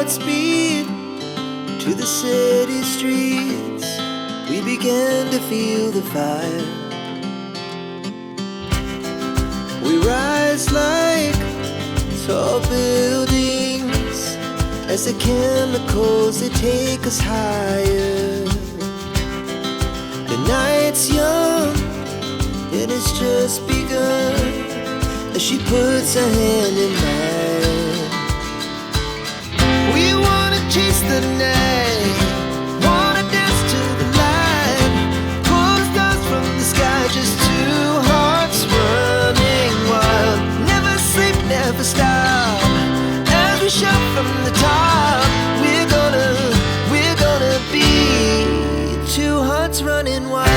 Godspeed to the city streets. We began to feel the fire. We rise like tall buildings as the chemicals, they take us higher. The night's young and it's just begun as she puts her hand in mine. We wanna chase the night, wanna dance to the light, pull the stars from the sky, just two hearts running wild. Never sleep, never stop, as we shout from the top. We're gonna be two hearts running wild.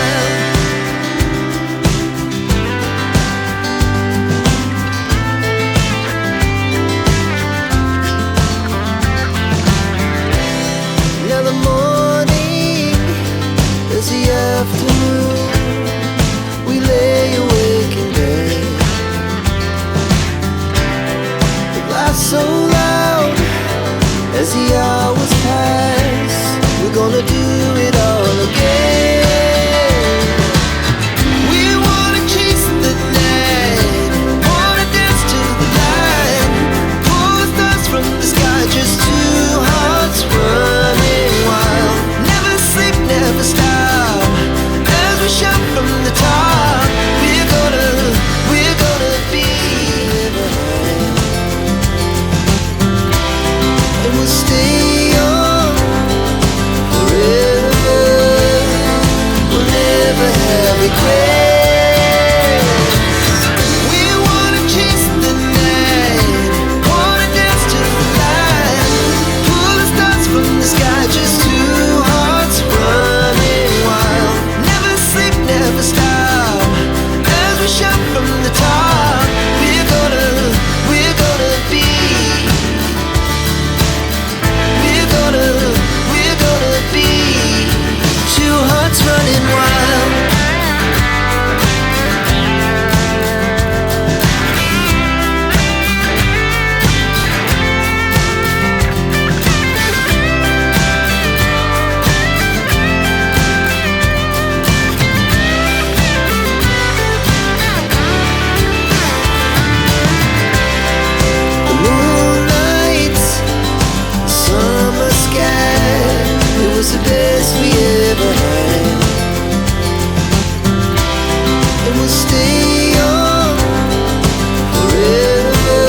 Now the morning is the afternoon. We lay awake in bed. The laugh so loud as the hours pass. We're gonna do it all again. We wanna chase the night, wanna dance to the light, pull the stars from the sky, just two hearts running wild. Never sleep, never stop, as we shout from the top. We're gonna be alive. And we'll stay young forever. We'll never have regrets. We wanna chase the night, wanna dance to the light, pull the stars from the sky, just two hearts running wild. Never sleep, never stop, as we shout from the top. We're gonna be. We're gonna be two hearts running wild. The moonlight, summer sky, it was the best we ever had. And we'll stay young forever.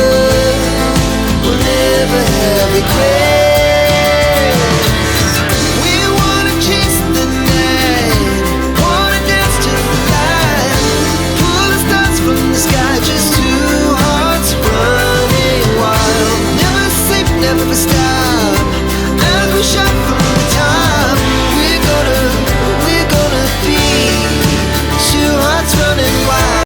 We'll never have regrets.